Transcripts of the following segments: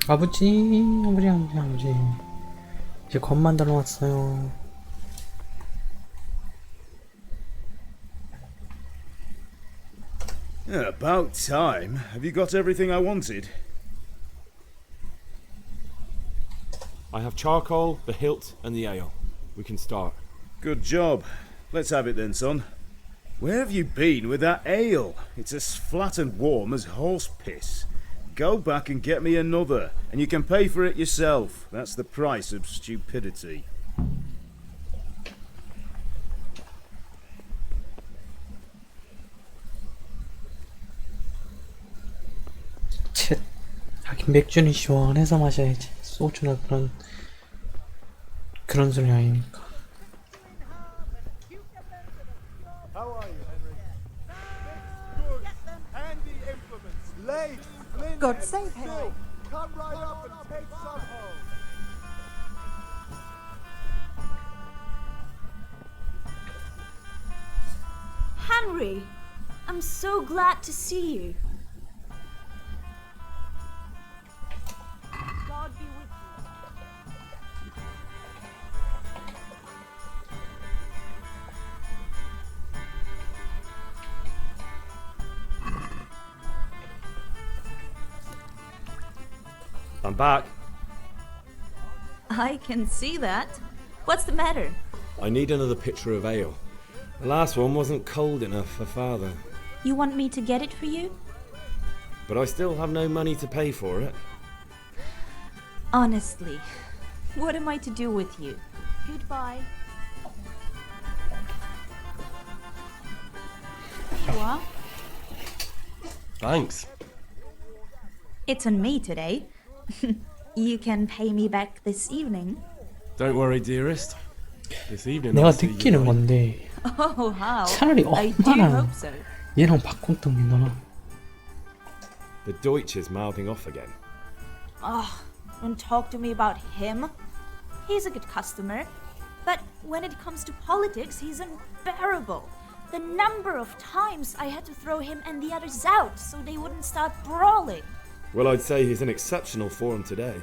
아버지, 아버지. 이제 건 만들어 놨어요. About time. Have you got everything I wanted? I have charcoal, the hilt, and the ale. We can start. Good job. Let's have it then, son. Where have you been with that ale? It's as flat and warm as horse piss. Go back and get me another, and you can pay for it yourself. That's the price of stupidity. 쳇. 하긴 맥주는 시원해서 마셔야지. 소주나 그런 소리 아니니까. How are you, Henry? Good. Handy implements. Lathe, flint, God save Henry. sill. Come right up and take some home. Henry, I'm so glad to see you. God be with you. I'm back. I can see that. What's the matter? I need another pitcher of ale. The last one wasn't cold enough for father. You want me to get it for you? But I still have no money to pay for it. Honestly, what am I to do with you? Goodbye. What? Thanks. It's on me today. You can pay me back this evening. Don't worry, dearest. This evening 내가 I'll see you 느끼는 right. 건데 Oh, how? 차라리 I do 엄마랑 hope so. 얘랑 바꿨던 게 나아. The Deutsch is mouthing off again. Oh, don't talk to me about him. He's a good customer. But when it comes to politics, he's unbearable. The number of times I had to throw him and the others out so they wouldn't start brawling. Well, I'd say he's in exceptional form today.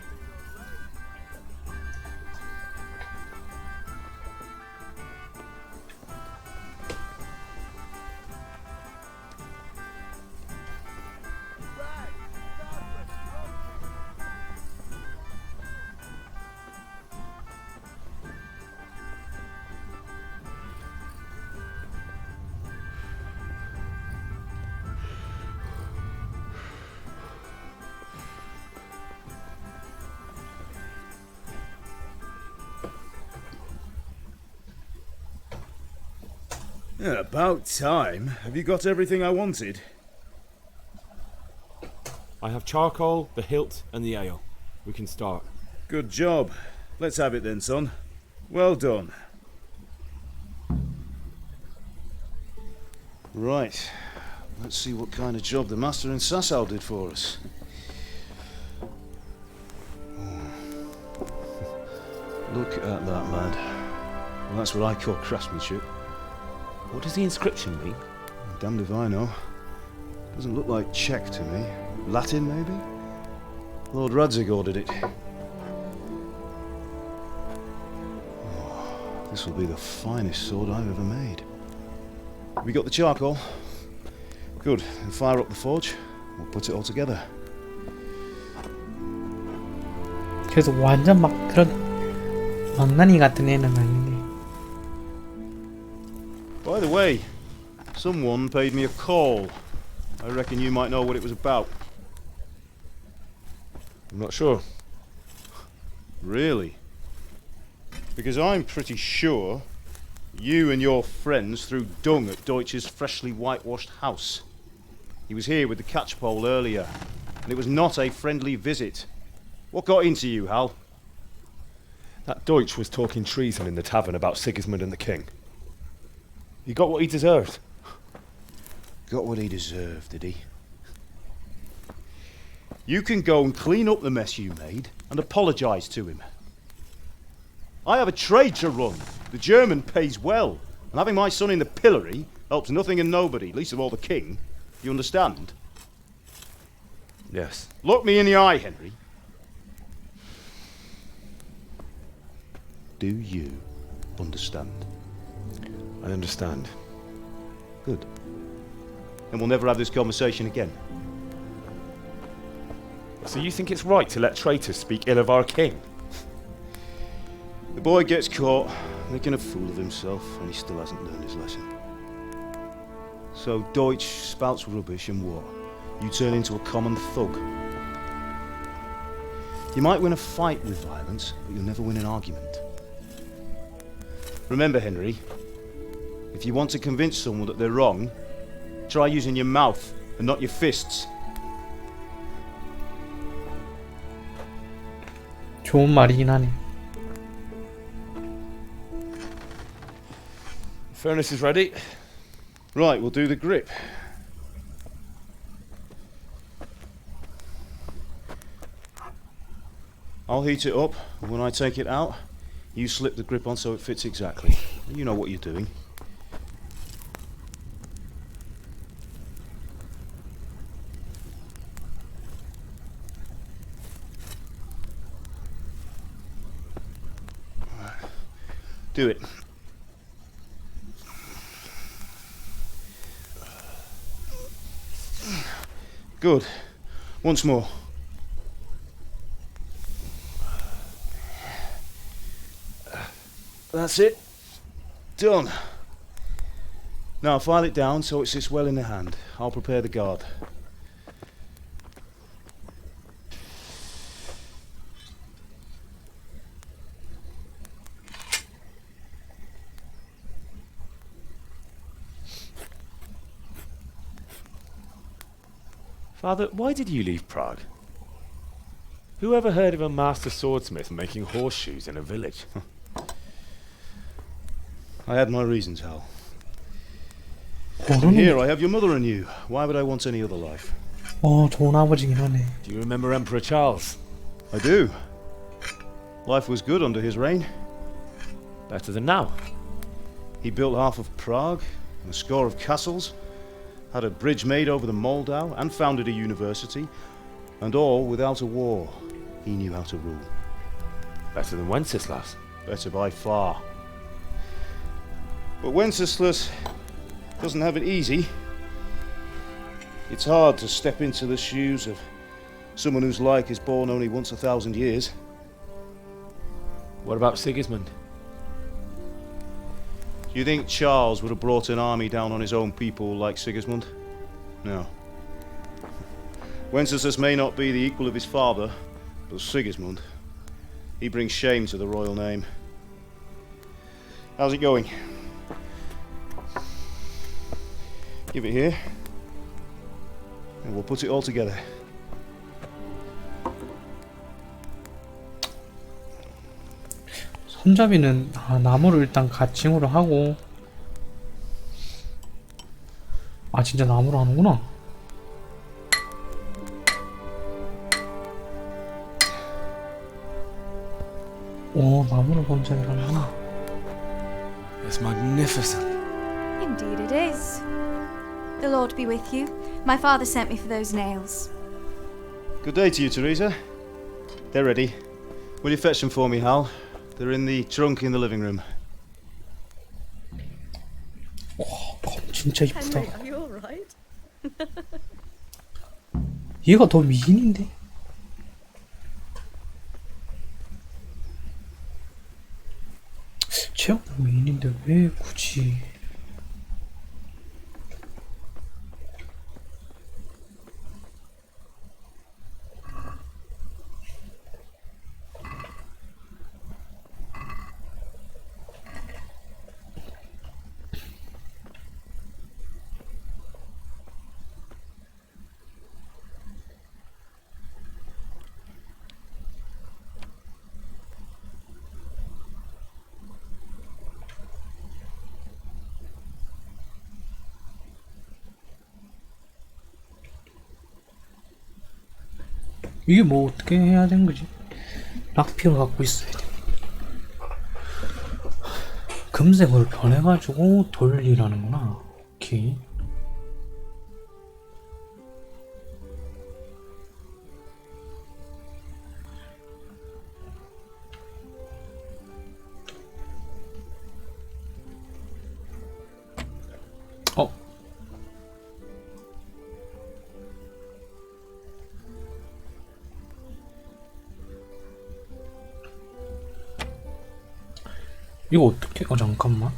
About time. Have you got everything I wanted? I have charcoal, the hilt, and the ale. We can start. Good job. Let's have it then, son. Well done. Right. Let's see what kind of job the master in Sasau did for us. Look at that, lad. Well, that's what I call craftsmanship. What does the inscription mean? Damned if I know. Doesn't look like Czech to me. Latin, maybe? Lord Radzig ordered it. Oh, this will be the finest sword I've ever made. Have you got the charcoal? Good. Then fire up the forge. We'll put it all together. 그래서 완전 막 그런 망나니 같은 애는 아닌데. By the way, someone paid me a call. I reckon you might know what it was about. I'm not sure. Really? Because I'm pretty sure you and your friends threw dung at Deutsch's freshly whitewashed house. He was here with the catchpole earlier, and it was not a friendly visit. What got into you, Hal? That Deutsch was talking treason in the tavern about Sigismund and the king. He got what he deserved. Got what he deserved, did he? You can go and clean up the mess you made and apologise to him. I have a trade to run. The German pays well, and having my son in the pillory helps nothing and nobody, least of all the king. You understand? Yes. Look me in the eye, Henry. Do you understand? I understand. Good. Then we'll never have this conversation again. So you think it's right to let traitors speak ill of our king? The boy gets caught, making a fool of himself, and he still hasn't learned his lesson. So Deutsch spouts rubbish and what? You turn into a common thug. You might win a fight with violence, but you'll never win an argument. Remember, Henry, if you want to convince someone that they're wrong, try using your mouth and not your fists. 좋은 말이긴 하네. Furnace is ready. Right, we'll do the grip. I'll heat it up, and when I take it out, you slip the grip on so it fits exactly. You know what you're doing. Do it. Good. Once more. That's it. Done. Now file it down so it sits well in the hand. I'll prepare the guard. Father, why did you leave Prague? Who ever heard of a master swordsmith making horseshoes in a village? I had my reasons, Hal. And here I have your mother and you. Why would I want any other life? 좋은 아버지긴 하네. Do you remember Emperor Charles? I do. Life was good under his reign. Better than now. He built half of Prague and a score of castles, had a bridge made over the Moldau, and founded a university, and all without a war. He knew how to rule. Better than Wenceslas. Better by far. But Wenceslas doesn't have it easy. It's hard to step into the shoes of someone whose like is born only once 1,000 years. What about Sigismund? Do you think Charles would have brought an army down on his own people like Sigismund? No. Wenceslas may not be the equal of his father, but Sigismund, he brings shame to the royal name. How's it going? Give it here, and we'll put it all together. 손잡이는 나무를 일단 가칭으로 하고 진짜 나무로 하는구나. 나무로 손잡이를 하는구나. It's magnificent. Indeed it is. The Lord be with you. My father sent me for those nails. Good day to you, Teresa. They're ready. Will you fetch them for me, Hal? They're in the trunk in the living room. 검 진짜 이쁘다. Henry, are you alright? 얘가 더 미인인데? 쟤가 미인인데 왜 굳이? 이게 뭐 어떻게 해야 되는 거지? 락피를 갖고 있어야 돼. 금색으로 변해가지고 돌리라는구나. 오케이. 이거 어떻게? 잠깐만.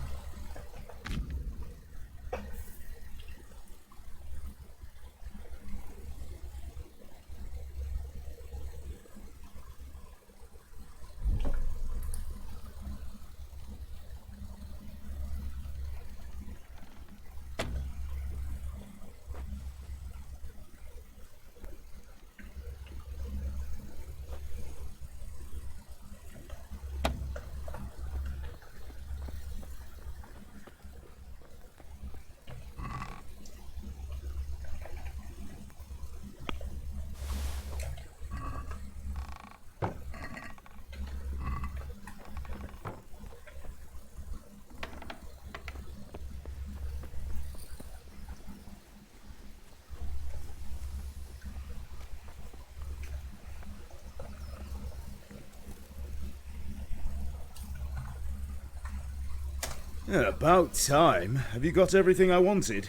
Yeah, about time. Have you got everything I wanted?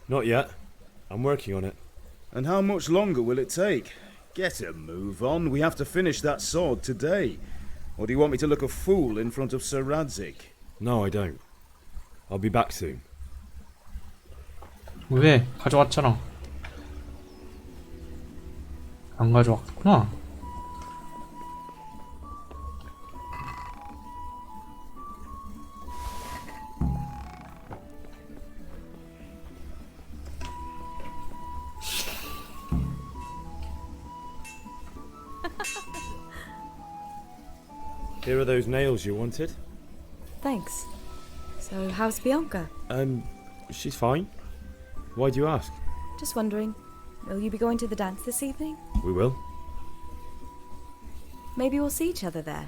Not yet. I'm working on it. And how much longer will it take? Get a move on. We have to finish that sword today. Or do you want me to look a fool in front of Sir Radzik? No, I don't. I'll be back soon. 왜? 가져왔잖아. 안 가져왔구나. Here are those nails you wanted. Thanks. So, how's Bianca? She's fine. Why do you ask? Just wondering, will you be going to the dance this evening? We will. Maybe we'll see each other there.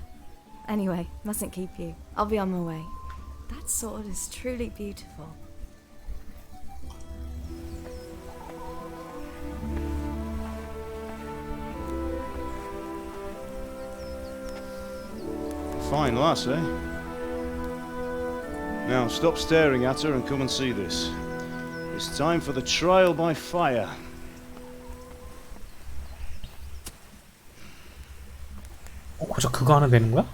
Anyway, mustn't keep you. I'll be on my way. That sword is truly beautiful. Fine lass, eh? Now stop staring at her and come and see this. It's time for the trial by fire. 고작 그거 하나 되는 거야?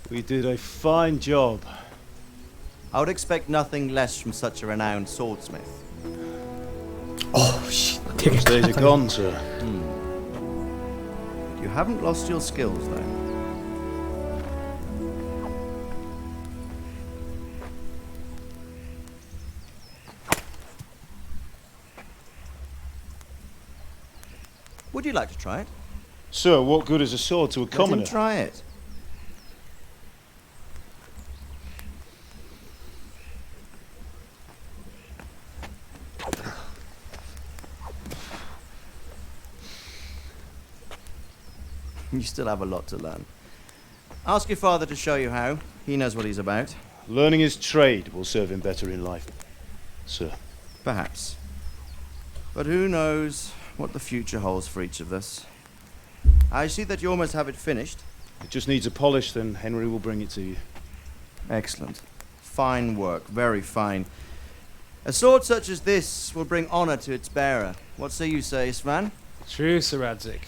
We did a fine job. I would expect nothing less from such a renowned swordsmith. 씨, 되게 Those days are 깜깜해. gone, sir. You haven't lost your skills, though. Would you like to try it? Sir, what good is a sword to a Let him commoner? try it. You still have a lot to learn. Ask your father to show you how. He knows what he's about. Learning his trade will serve him better in life, sir. Perhaps. But who knows what the future holds for each of us. I see that you almost have it finished. It just needs a polish, then Henry will bring it to you. Excellent. Fine work. Very fine. A sword such as this will bring honor to its bearer. What say you, Sir Istvan? True, Sir Radzik.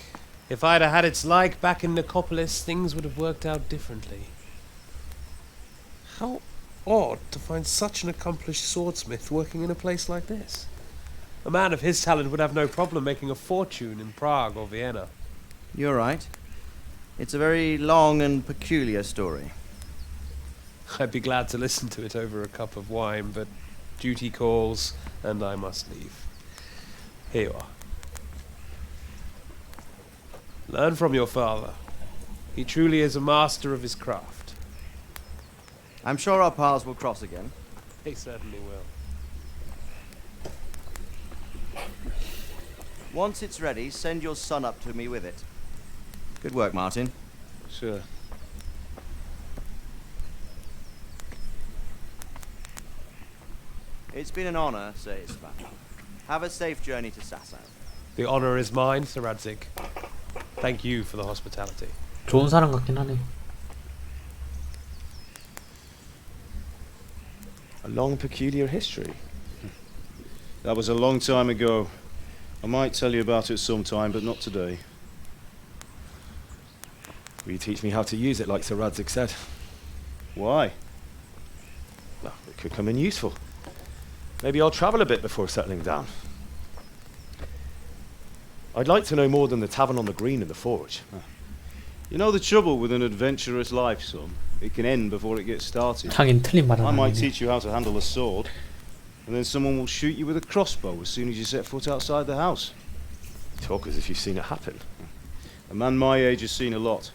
If I'd have had its like back in Nicopolis, things would have worked out differently. How odd to find such an accomplished swordsmith working in a place like this. A man of his talent would have no problem making a fortune in Prague or Vienna. You're right. It's a very long and peculiar story. I'd be glad to listen to it over a cup of wine, but duty calls, and I must leave. Here you are. Learn from your father. He truly is a master of his craft. I'm sure our paths will cross again. He certainly will. Once it's ready, send your son up to me with it. Good work, Martin. Sir. It's been an honor, Sir Istvan. Have a safe journey to Sasau. The honor is mine, Sir Radzik. Thank you for the hospitality. 좋은 사람 같긴 하네. A long, peculiar history. That was a long time ago. I might tell you about it sometime, but not today. Will you teach me how to use it like Sir Radzig said? Why? Well, it could come in useful. Maybe I'll travel a bit before settling down. I'd like to know more than the tavern on the green and the forge. You know the trouble with an adventurous life, son? It can end before it gets started. 하긴 틀린 말은 I might 아니네. teach you how to handle a sword, and then someone will shoot you with a crossbow as soon as you set foot outside the house. Talk as if you've seen it happen. A man my age has seen a lot.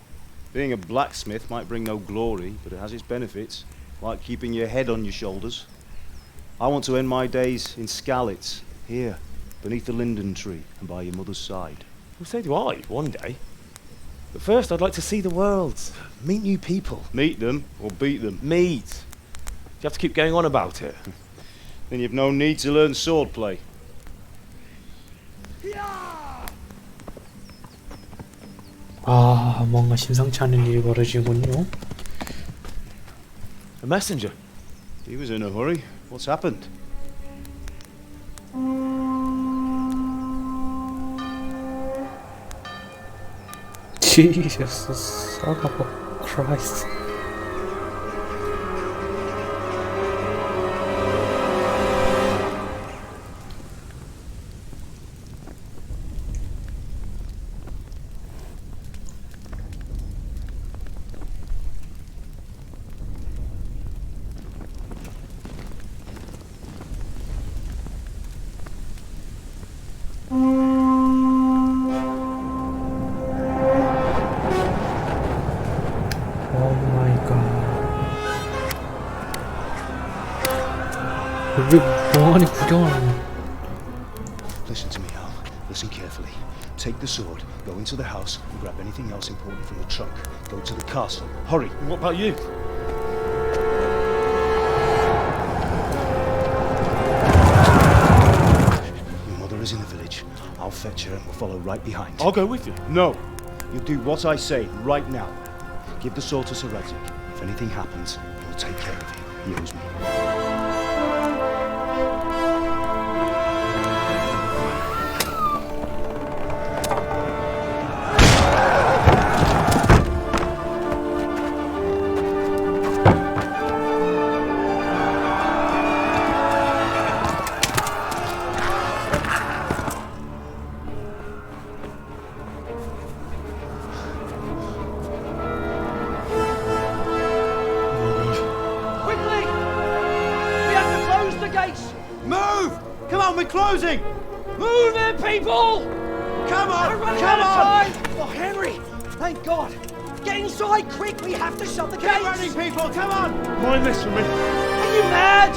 Being a blacksmith might bring no glory, but it has its benefits, like keeping your head on your shoulders. I want to end my days in Skalitz, here, beneath the linden tree and by your mother's side. Well, so do I, one day. But first I'd like to see the world, meet new people. Meet them or beat them. Meet. You have to keep going on about it. Then you've no need to learn swordplay. 아, 뭔가 심상치 않은 일이 벌어지군요. A messenger. He was in a hurry. What's happened? Jesus, son of a Christ. 왜 멍하니 구경을 하냐? Listen to me, Al. Listen carefully. Take the sword, go into the house, and grab anything else important from the trunk. Go to the castle. Hurry. And what about you? Your mother is in the village. I'll fetch her and we'll follow right behind. I'll go with you. No. You'll do what I say right now. Give the sword to Sir Radzig. If anything happens, he'll take care of you. He owes me. Closing! Move it, people! Come on! Come on! Oh, Henry! Thank God! Get inside, quick! We have to shut the gates! Keep running, people! Come on! Mind this for me. Are you mad?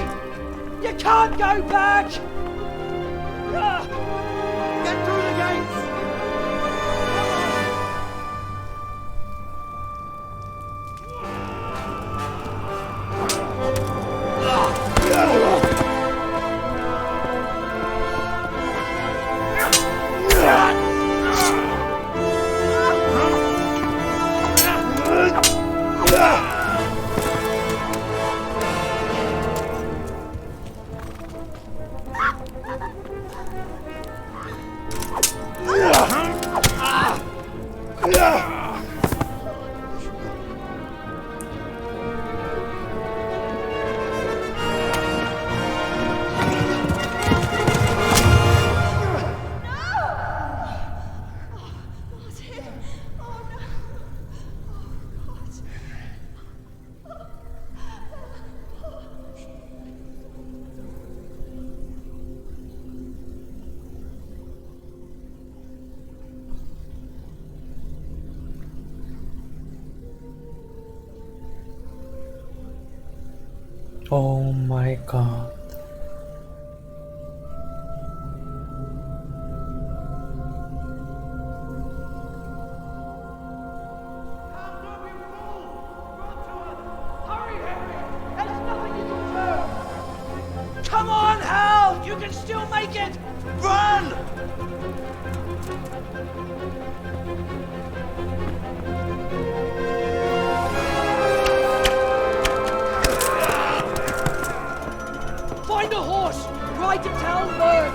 You can't go back! Get through the gates! Oh my god. Come on, Hal! You can still make it! Run! Find a horse! Ride to town, bird!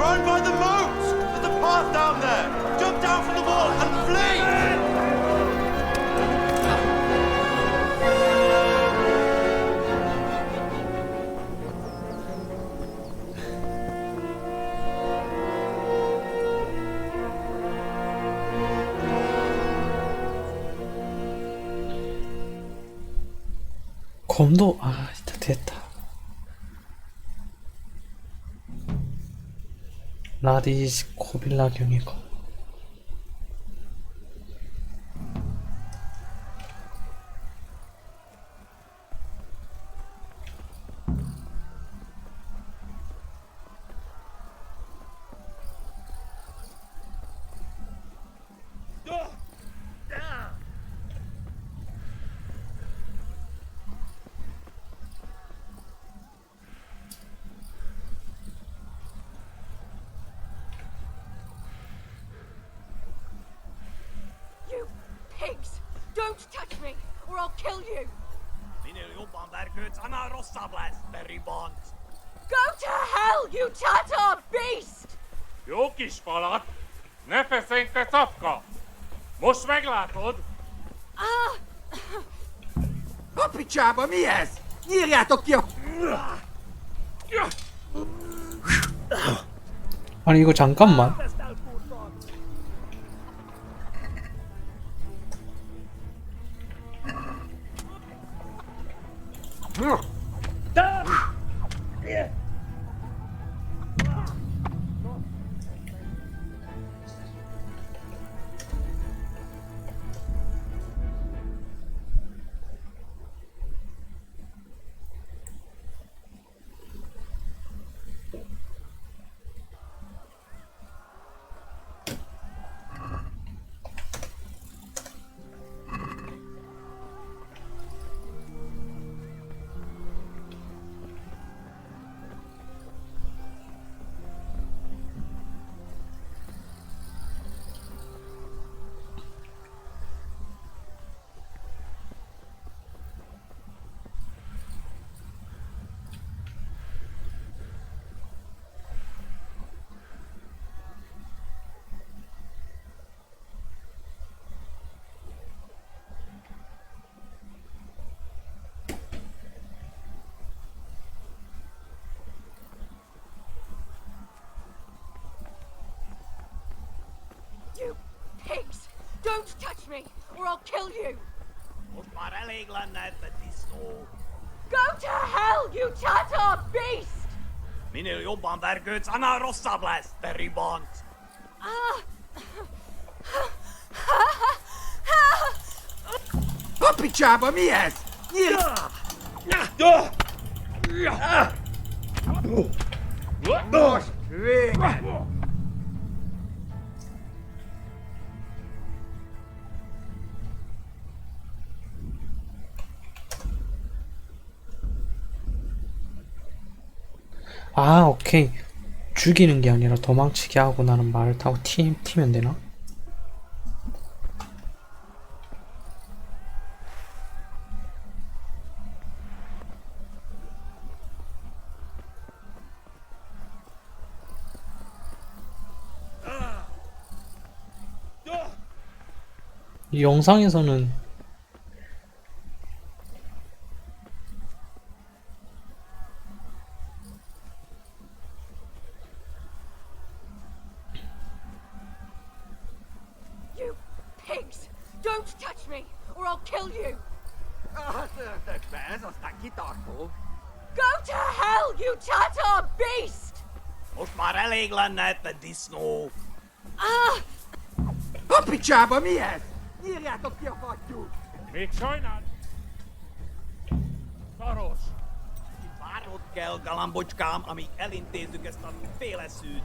Run by the moat! There's a path down there! Jump down from the wall and flee! 검도 일단 됐다. 라디스 고빌라 경이고. Pigs! Don't touch me, or I'll kill you! Go to hell, you Tatar beast! Jó kis falat! Ne feszénj, te szapka! Most meglátod! A picsába, mi ez? Nyírjátok ki a... 아니 이거 잠깐만. You pigs! Don't touch me, or I'll kill you! Go to hell, you Tatar beast! Minél jobban vergődsz, annál rosszabb lesz, te ribant! A picsába, mi ez? Most vége! 오케이. 죽이는 게 아니라 도망치게 하고 나는 말을 타고 튀면 되나? 이 영상에서는 You pigs! Don't touch me, or I'll kill you! Go to hell, you Tatar beast! Most már elég lenne, te disznó! A picsába, mi ez? Nyírjátok ki a fattyút! Még sajnál? Szaros! Várnod kell, galambocskám, amíg elintézzük ezt a féleszűt.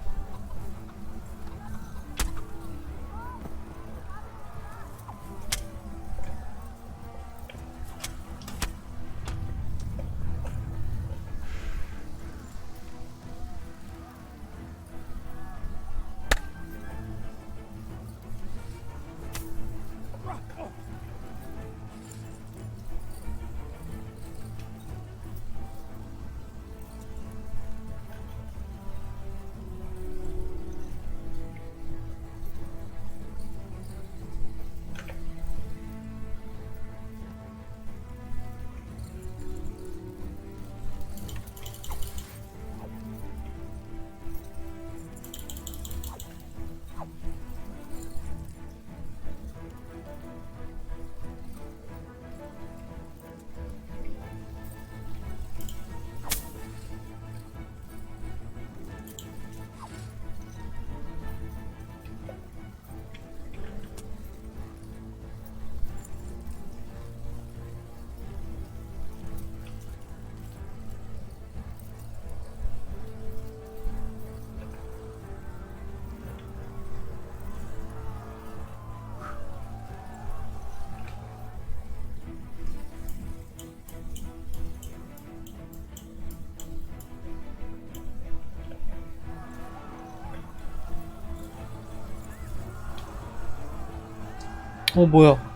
뭐야?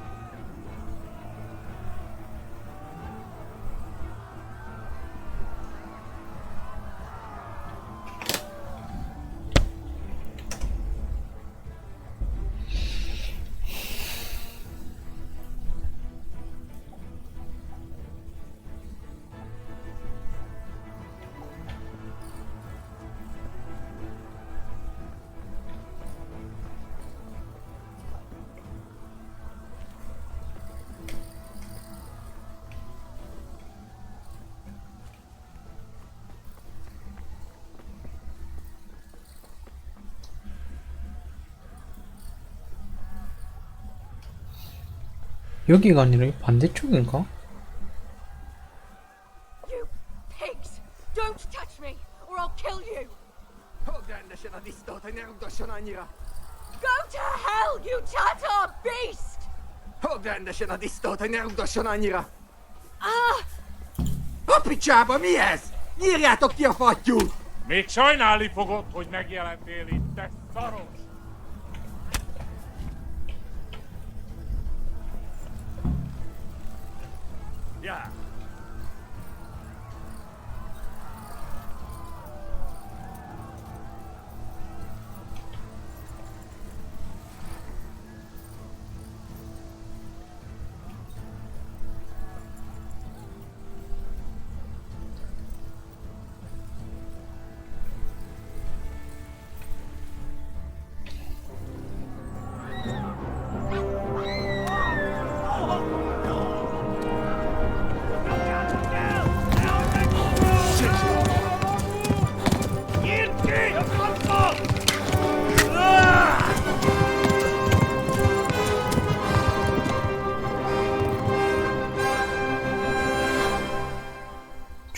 여기가 아니라 이 반대쪽인가? You pigs! Don't touch me, or I'll kill you! Go to hell, you Tatar beast! Apicsába, mi ez? Nyírjátok ki a fattyút! Még sajnálni fogod, hogy megjelentél itt, te szaros! Yeah.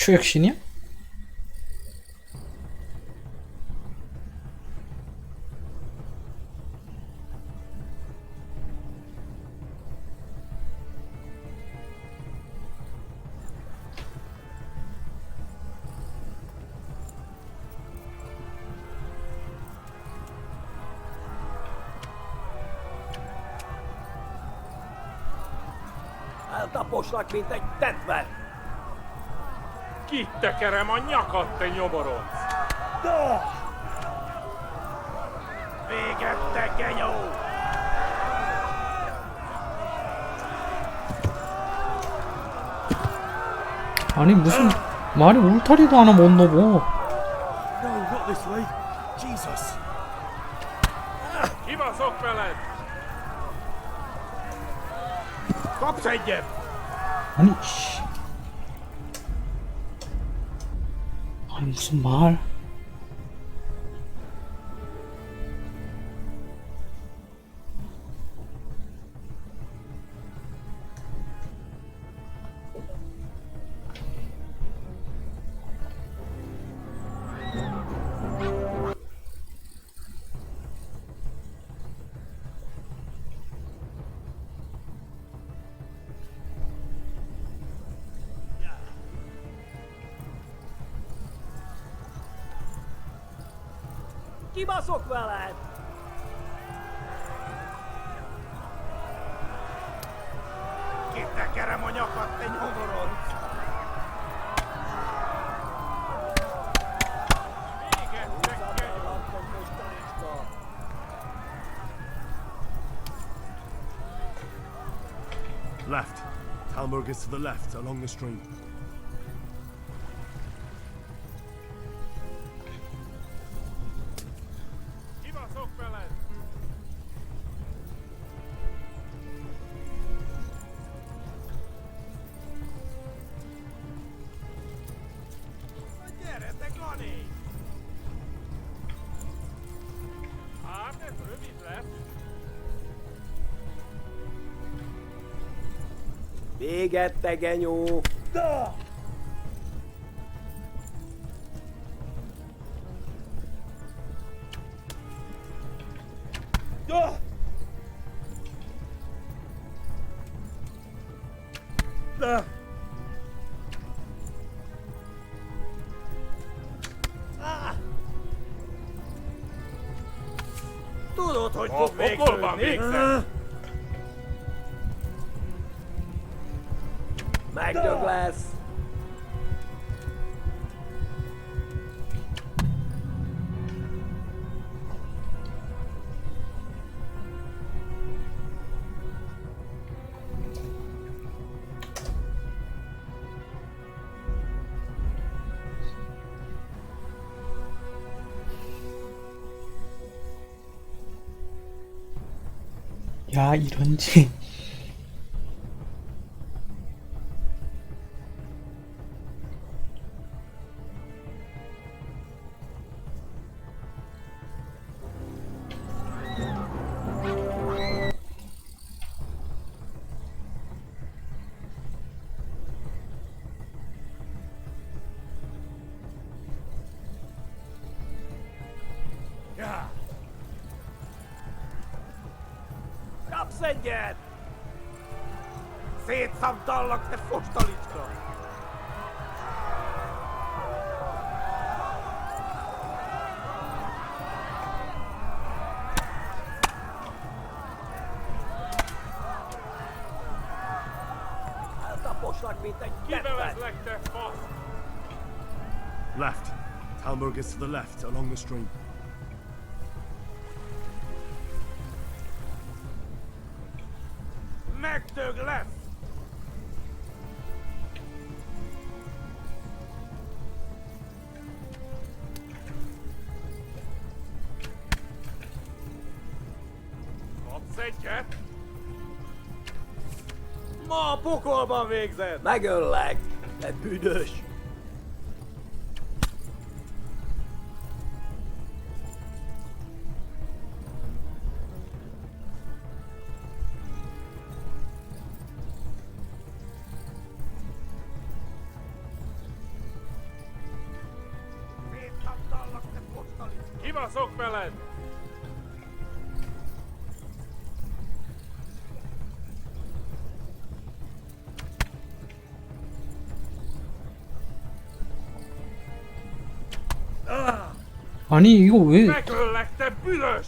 추액신이야? Eltaposlak, mint egy tetvet! Kittekerem a nyakad, te nyomoronc! Véget, te genyó! 아니 무슨 말이 울타리도 하나 못 넣어. No, not this way. Jesus. Kibaszok veled! Kapsz egyet! 아니 씨. 아니 무슨 말? Kibaszok veled! Kitekerem a nyakad, te nyomoronc! Left. Talmurg is to the left, along the stream. Kibaszok veled! Gyere, te Gani! Hát ez rövid lesz. Véget, te genyó! Tudod, hogy A fog pokolban végződni? végzett! Meg Douglas! 야, 이런지. Kapszedjen! Szétszabdallak, te fostalicska! Eltaposlak, mint egy kettet! Kibevezlek, te fasz! Left. Talmberg is to the left, along the stream. Megdög lesz! Kapsz egyet? Ma a pokolban végzed! Megöllek! Te büdös! Kibaszok veled! 아니, 이거 왜. Megöllek, te büdös!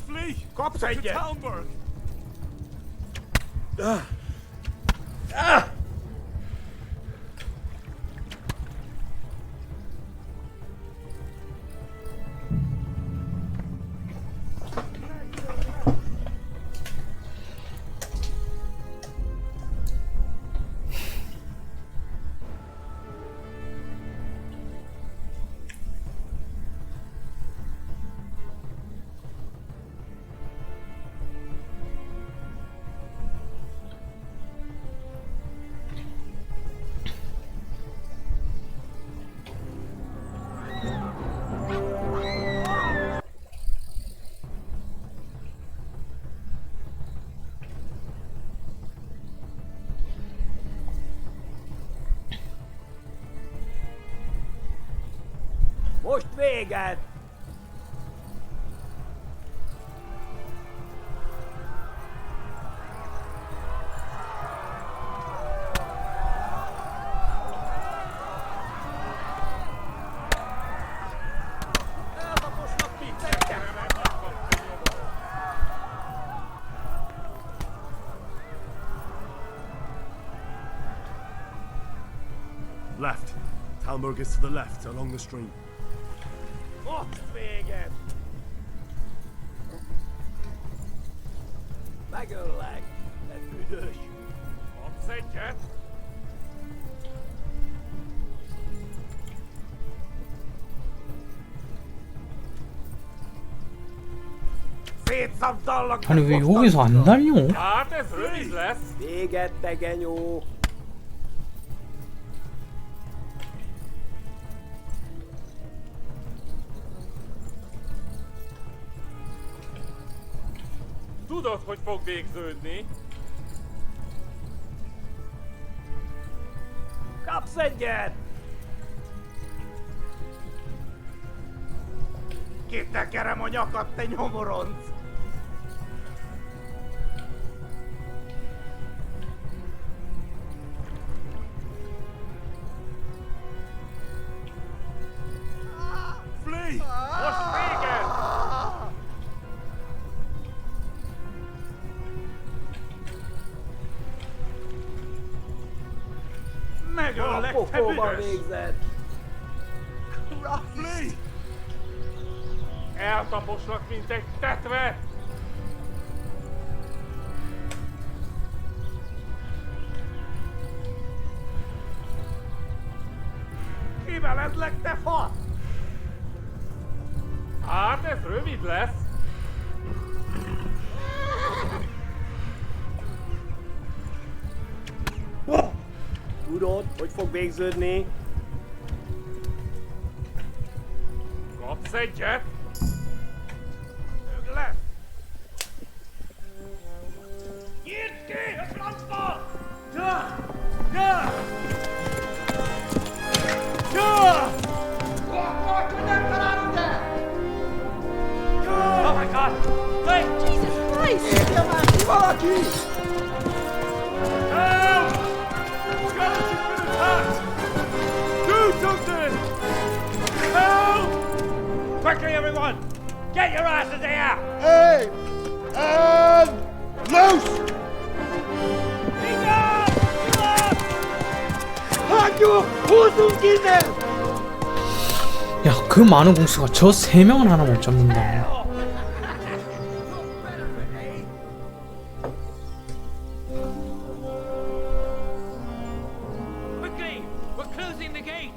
Flee! Kapsz egyet! Talmberg! Most véget! Eltaposlak mindenket! Left. Talmberg is to the left, along the stream. Most véget! Megöllek! Te büdös! Kapsz egyet? Szétszabdallak! 아니, 왜 여기서 안 달려? Hát ez rövid lesz! Véget, te genyó! Tudod, hogy fog végződni? Kapsz egyet! Kitekerem a nyakat, te nyomoronc! Flee! Most vége! Roughly! Eltaposlak, mint egy tetve! Kivelezlek, te fasz! Hát ez rövid lesz. Tudod, hogy fog végződni? Kapsz egyet? Ők lesz! Nyitd ki a francba! Ja! Ja! Ja! Akkor, hogy nem találod el! Ja! Oh my god! Wait! Jesus Christ! Írja már ki valaki! Help! Skeleton been attacked! Do something! Help! Quickly, everyone! Get your asses here! Hey! And loose! Hagyjuk! Húzzunk innen! 야, 그 많은 공수가 저 3명을 하나 못 잡는다. Quickly! We're closing the gate!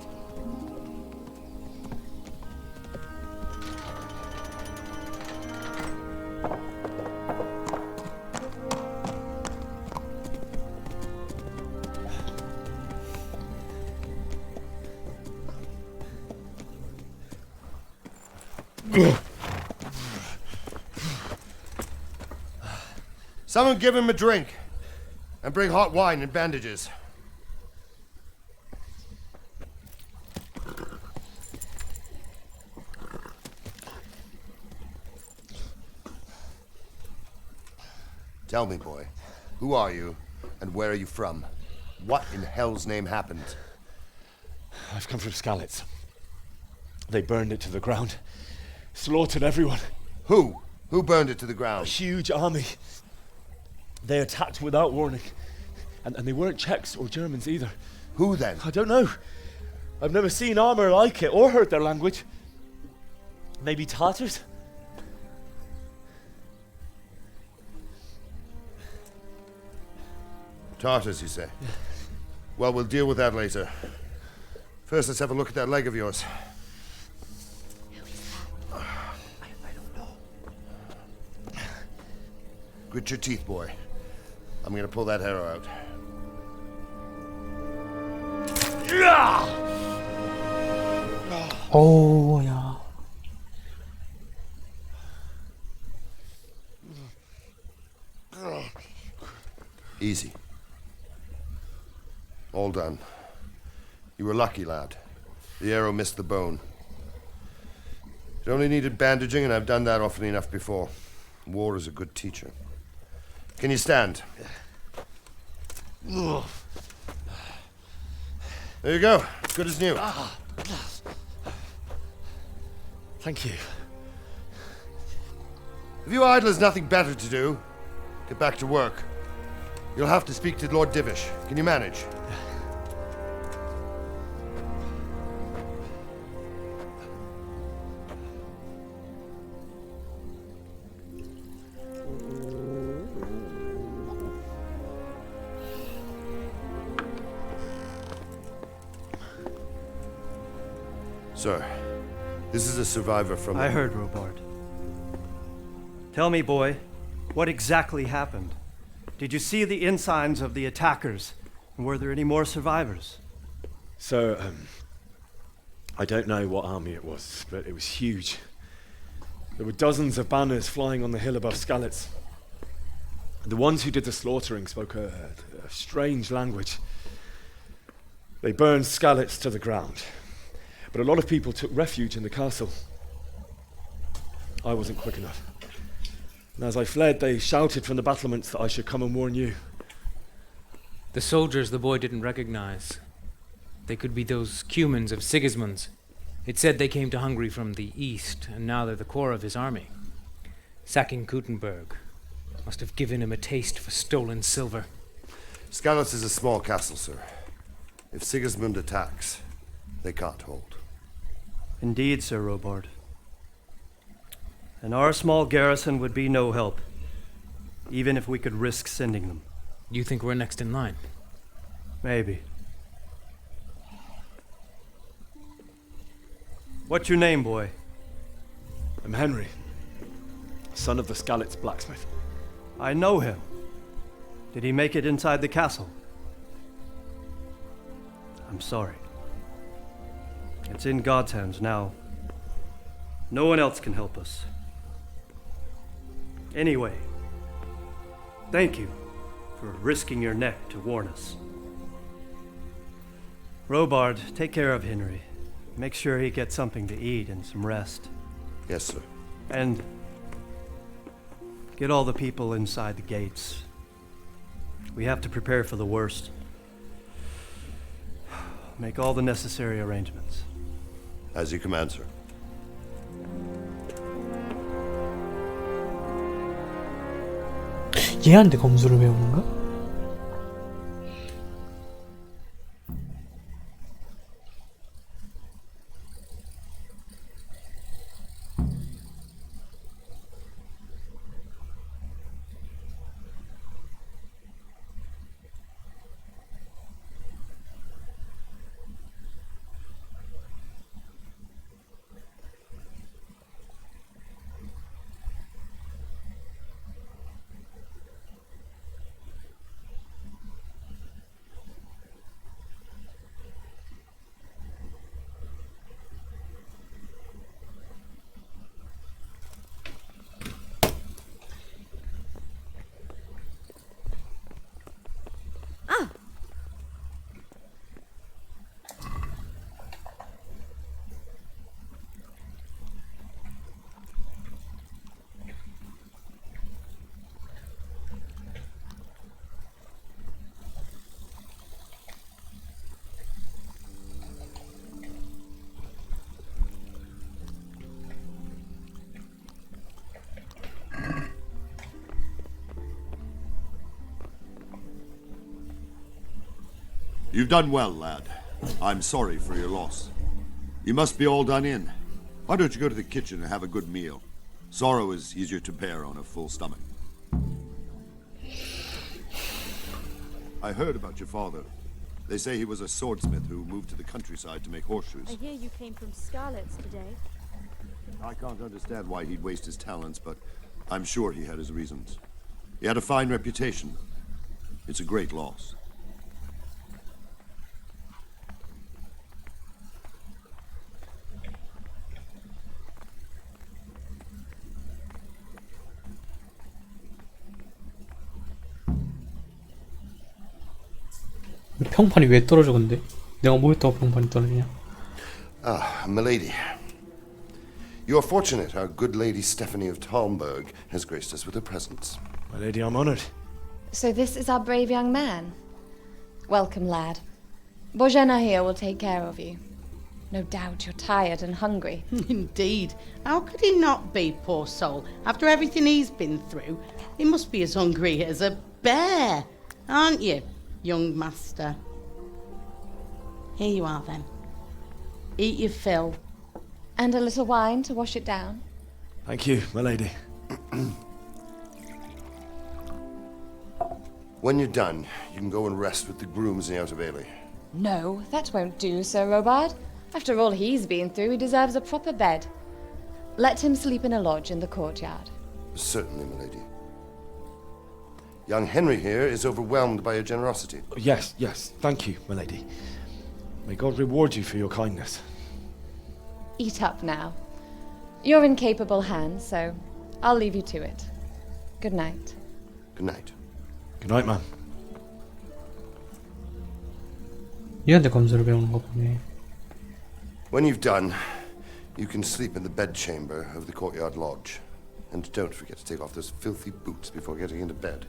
Someone give him a drink. And bring hot wine and bandages. Tell me, boy, who are you and where are you from? What in hell's name happened? I've come from Skalitz. They burned it to the ground. Slaughtered everyone. Who? Who burned it to the A ground? huge army. They attacked without warning. And they weren't Czechs or Germans either. Who then? I don't know. I've never seen armor like it or heard their language. Maybe Tatars? Tartars, you say? Well, we'll deal with that later. First, let's have a look at that leg of yours. I don't know. Grit your teeth, boy. I'm gonna pull that hair out. 어우, 야. Easy. All done. You were lucky, lad. The arrow missed the bone. It only needed bandaging, and I've done that often enough before. War is a good teacher. Can you stand? There you go. Good as new. Thank you. If you idlers nothing better to do, get back to work. You'll have to speak to Lord Divish. Can you manage? Sir, this is a survivor from... I heard, Robart. Tell me, boy, what exactly happened? Did you see the ensigns of the attackers? And were there any more survivors? So, I don't know what army it was, but it was huge. There were dozens of banners flying on the hill above Skalitz. The ones who did the slaughtering spoke a strange language. They burned Skalitz to the ground. But a lot of people took refuge in the castle. I wasn't quick enough. And as I fled, they shouted from the battlements that I should come and warn you. The soldiers the boy didn't recognize. They could be those Cumans of Sigismund's. It said they came to Hungary from the east, and now they're the core of his army. Sacking Kuttenberg must have given him a taste for stolen silver. Skalitz is a small castle, sir. If Sigismund attacks, they can't hold. Indeed, Sir Robard. And our small garrison would be no help, even if we could risk sending them. You think we're next in line? Maybe. What's your name, boy? I'm Henry, son of the Skalitz blacksmith. I know him. Did he make it inside the castle? I'm sorry. It's in God's hands now. No one else can help us. Anyway, thank you for risking your neck to warn us. Robard, take care of Henry. Make sure he gets something to eat and some rest. Yes, sir. And get all the people inside the gates. We have to prepare for the worst. Make all the necessary arrangements. As you command, sir. 얘한테 검수를 배우는 건가? You've done well, lad. I'm sorry for your loss. You must be all done in. Why don't you go to the kitchen and have a good meal? Sorrow is easier to bear on a full stomach. I heard about your father. They say he was a swordsmith who moved to the countryside to make horseshoes. I hear you came from Scarlet's today. I can't understand why he'd waste his talents, but I'm sure he had his reasons. He had a fine reputation. It's a great loss. 평판이 왜 떨어져 근데? 내가 뭐 했다고 평판이 떨어지냐? Ah, milady. You are fortunate our good lady Stephanie of Talmberg has graced us with her presence. My lady, I'm honored. So this is our brave young man. Welcome, lad. Bozhena here will take care of you. No doubt you're tired and hungry. Indeed. How could he not be, poor soul? After everything he's been through, he must be as hungry as a bear, aren't you, young master? Here you are, then. Eat your fill. And a little wine to wash it down. Thank you, my lady. When you're done, you can go and rest with the grooms in the Outer Bailey. No, that won't do, Sir Robard. After all he's been through, he deserves a proper bed. Let him sleep in a lodge in the courtyard. Certainly, milady. Young Henry here is overwhelmed by your generosity. Yes, yes, thank you, my lady. May God reward you for your kindness. Eat up now. You're in capable hands, so I'll leave you to it. Good night. Good night. Good night, man. 얘한테 검수를 배우는 거 보네. When you've done, you can sleep in the bedchamber of the courtyard lodge. And don't forget to take off those filthy boots before getting into bed.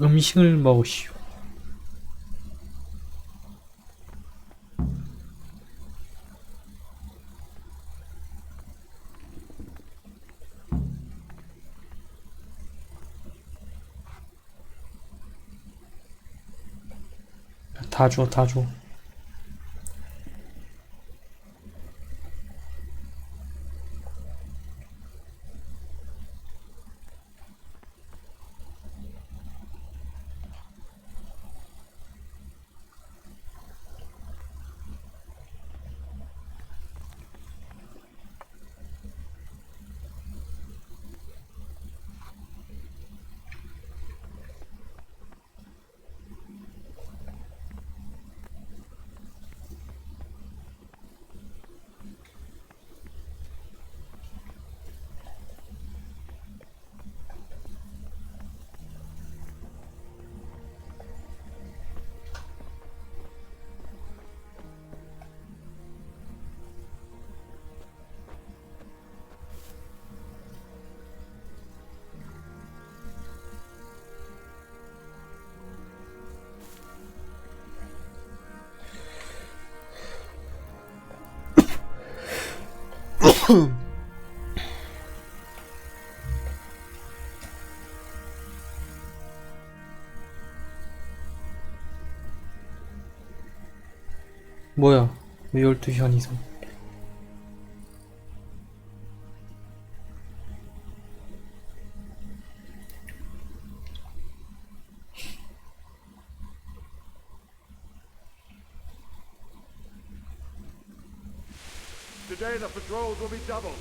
음식을 먹으시오. 다 줘, 다 줘. 뭐야? 왜 12시 이상? Today the patrols will be doubled.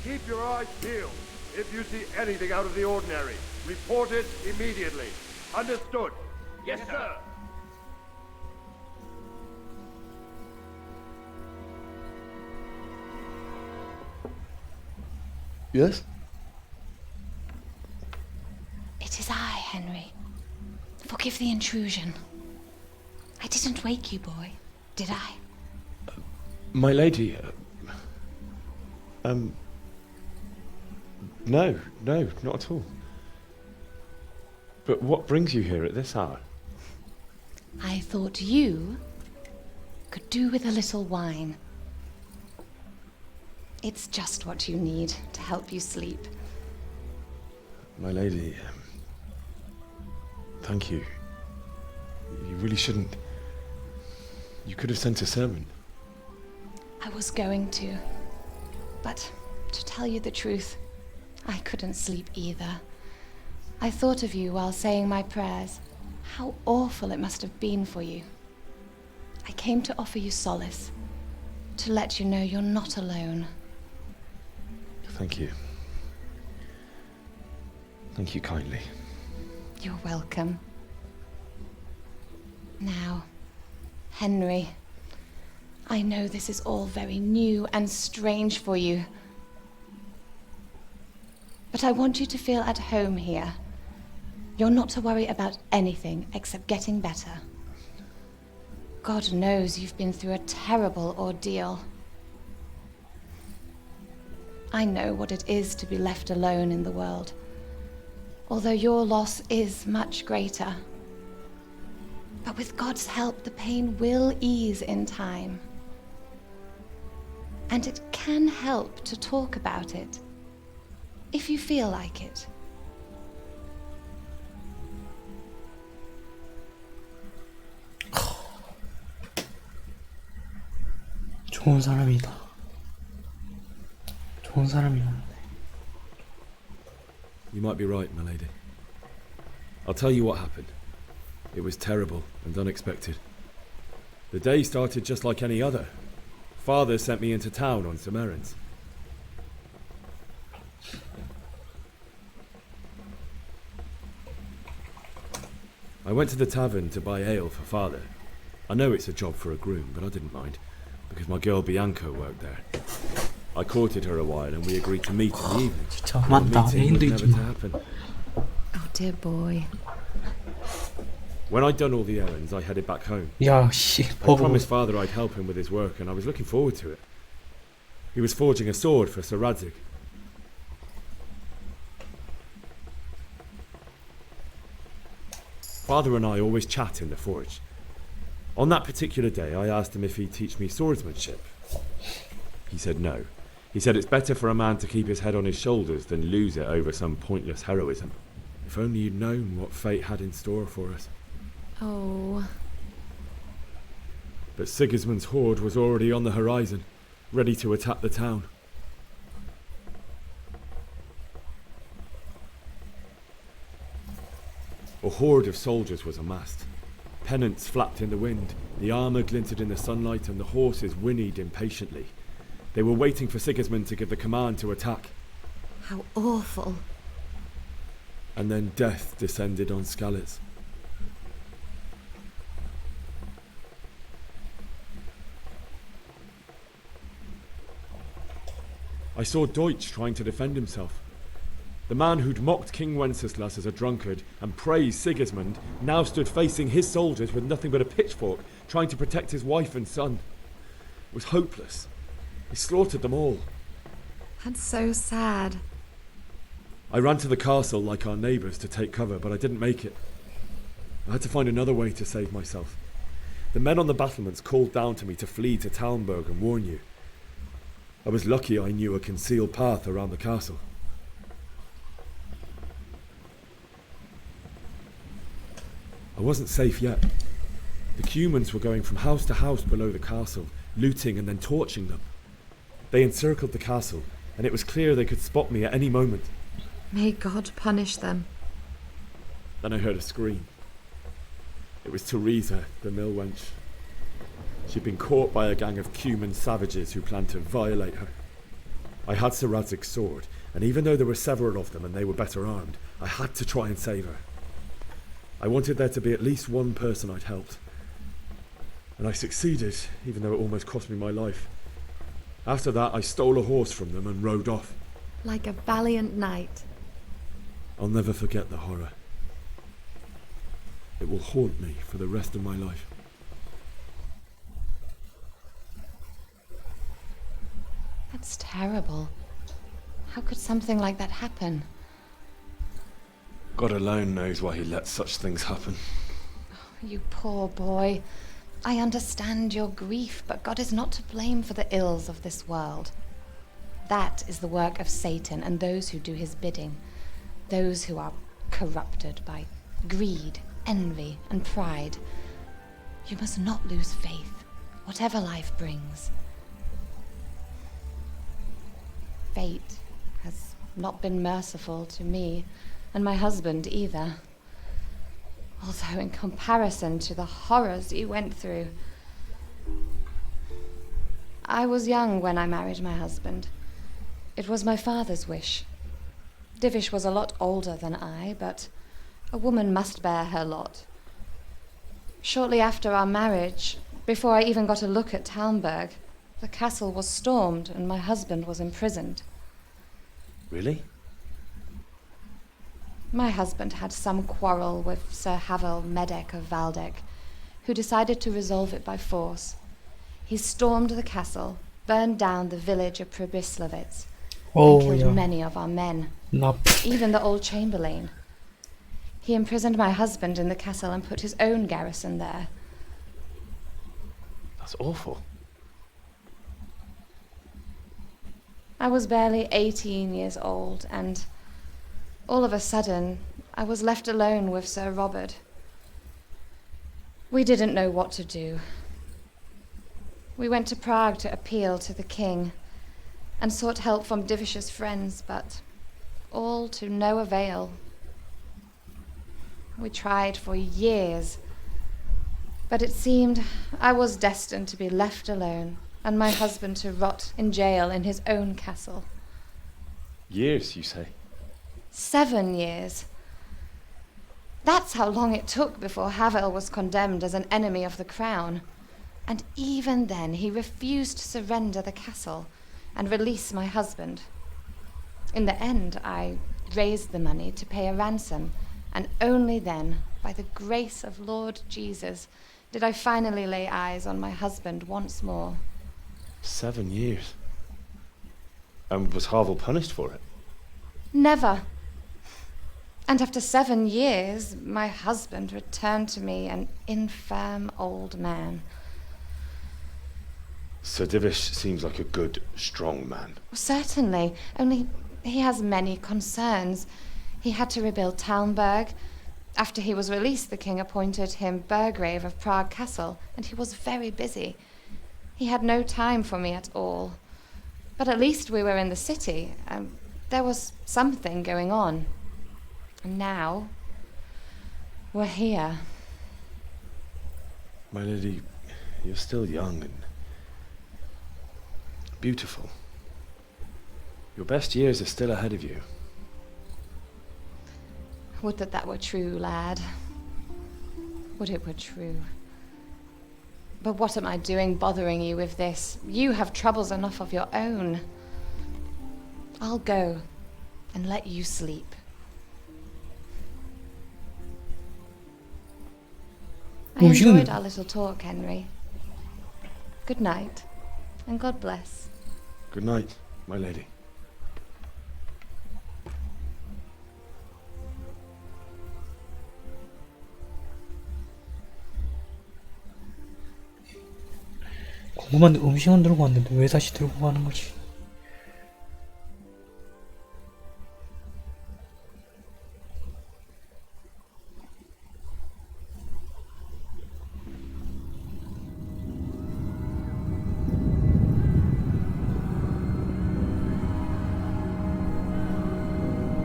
Keep your eyes peeled. If you see anything out of the ordinary, report it immediately. Understood? Yes, sir. Yes? It is I, Henry. Forgive the intrusion. I didn't wake you, boy, did I? My lady, no, not at all. But what brings you here at this hour? I thought you could do with a little wine. It's just what you need to help you sleep. My lady, thank you. You really shouldn't. You could have sent a servant. I was going to. But to tell you the truth, I couldn't sleep either. I thought of you while saying my prayers. How awful it must have been for you. I came to offer you solace, to let you know you're not alone. Thank you. Thank you kindly. You're welcome. Now, Henry, I know this is all very new and strange for you, but I want you to feel at home here. You're not to worry about anything except getting better. God knows you've been through a terrible ordeal. I know what it is to be left alone in the world, although your loss is much greater. But with God's help, the pain will ease in time. And it can help to talk about it, if you feel like it. 좋은 사람이다. 좋은 사람이다. You might be right, my lady. I'll tell you what happened. It was terrible and unexpected. The day started just like any other. Father sent me into town on some errands. I went to the tavern to buy ale for Father. I know it's a job for a groom, but I didn't mind, because my girl Bianca worked there. I courted her a while and we agreed to meet in the evening. 진짜 The 맞다. meeting was 애인도 never 있지. to happen. Oh, dear boy. When I'd done all the errands, I headed back home. 야, 씨. I promised Father I'd help him with his work, and I was looking forward to it. He was forging a sword for Sir Radzig. Father and I always chat in the forge. On that particular day, I asked him if he'd teach me swordsmanship. He said no. He said it's better for a man to keep his head on his shoulders than lose it over some pointless heroism. If only you'd known what fate had in store for us. Oh. but Sigismund's horde was already on the horizon, ready to attack the town. A horde of soldiers was amassed. Pennants flapped in the wind, the armour glinted in the sunlight, and the horses whinnied impatiently. They were waiting for Sigismund to give the command to attack. How awful. And then death descended on Skalitz. I saw Deutsch trying to defend himself. The man who'd mocked King Wenceslas as a drunkard and praised Sigismund now stood facing his soldiers with nothing but a pitchfork, trying to protect his wife and son. It was hopeless. He slaughtered them all. That's so sad. I ran to the castle like our neighbours to take cover, but I didn't make it. I had to find another way to save myself. The men on the battlements called down to me to flee to Talmberg and warn you. I was lucky I knew a concealed path around the castle. I wasn't safe yet. The Cumans were going from house to house below the castle, looting and then torching them. They encircled the castle, and it was clear they could spot me at any moment. May God punish them. Then I heard a scream. It was Teresa, the mill wench. She'd been caught by a gang of Cuman savages who planned to violate her. I had Sir Radzig's sword, and even though there were several of them and they were better armed, I had to try and save her. I wanted there to be at least one person I'd helped. And I succeeded, even though it almost cost me my life. After that, I stole a horse from them and rode off. Like a valiant knight. I'll never forget the horror. It will haunt me for the rest of my life. That's terrible. How could something like that happen? God alone knows why he lets such things happen. You poor boy. I understand your grief, but God is not to blame for the ills of this world. That is the work of Satan and those who do his bidding. Those who are corrupted by greed, envy, and pride. You must not lose faith, whatever life brings. Fate has not been merciful to me, and my husband either. Although in comparison to the horrors you went through. I was young when I married my husband. It was my father's wish. Divish was a lot older than I, but a woman must bear her lot. Shortly after our marriage, before I even got a look at Talmberg, the castle was stormed and my husband was imprisoned. Really? My husband had some quarrel with Sir Havel Medek of Valdek, who decided to resolve it by force. He stormed the castle, burned down the village of Pribyslavitz, and killed many of our men, even the old chamberlain. He imprisoned my husband in the castle and put his own garrison there. That's awful. I was barely 18 years old, and all of a sudden, I was left alone with Sir Robert. We didn't know what to do. We went to Prague to appeal to the king and sought help from Divish's friends, but all to no avail. We tried for years, but it seemed I was destined to be left alone and my husband to rot in jail in his own castle. Years, you say? 7 years. That's how long it took before Havel was condemned as an enemy of the crown. And even then he refused to surrender the castle and release my husband. In the end, I raised the money to pay a ransom, and only then, by the grace of Lord Jesus, did I finally lay eyes on my husband once more. 7 years? And was Havel punished for it? Never. And after 7 years, my husband returned to me an infirm old man. Sir Divish seems like a good, strong man. Certainly, only he has many concerns. He had to rebuild Talmberg. After he was released, the king appointed him Burgrave of Prague Castle, and he was very busy. He had no time for me at all. But at least we were in the city. There was something going on. And now, we're here. My lady, you're still young and beautiful. Your best years are still ahead of you. Would that that were true, lad. Would it were true. But what am I doing bothering you with this? You have troubles enough of your own. I'll go and let you sleep. I enjoyed our little talk, Henry. Good night, and God bless. Good night, my lady. 궁금한데 음식은 들고 왔는데 왜 다시 들고 가는 거지?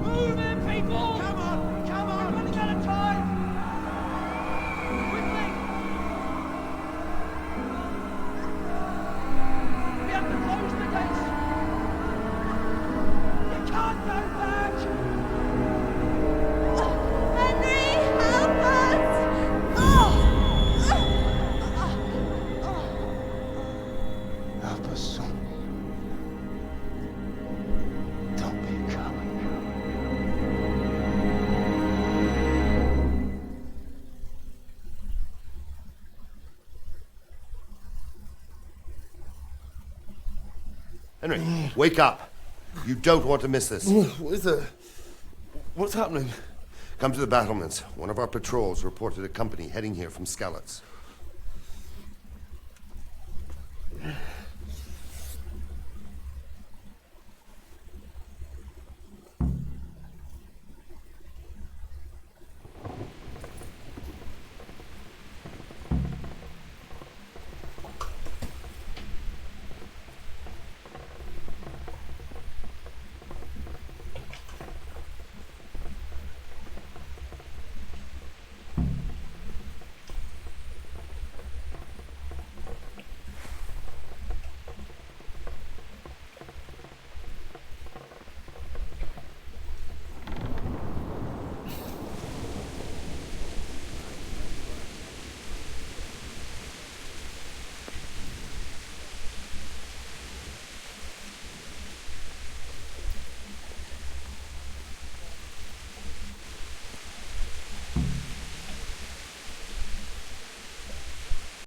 Move it, people! Come on! Come on! We're running out of time! Quickly! We have to close the gates! You can't go back! Henry, help us! Help us, son. Don't be a coward. Henry, wake up. You don't want to miss this. What is it? What's happening? Come to the battlements. One of our patrols reported a company heading here from Skalitz.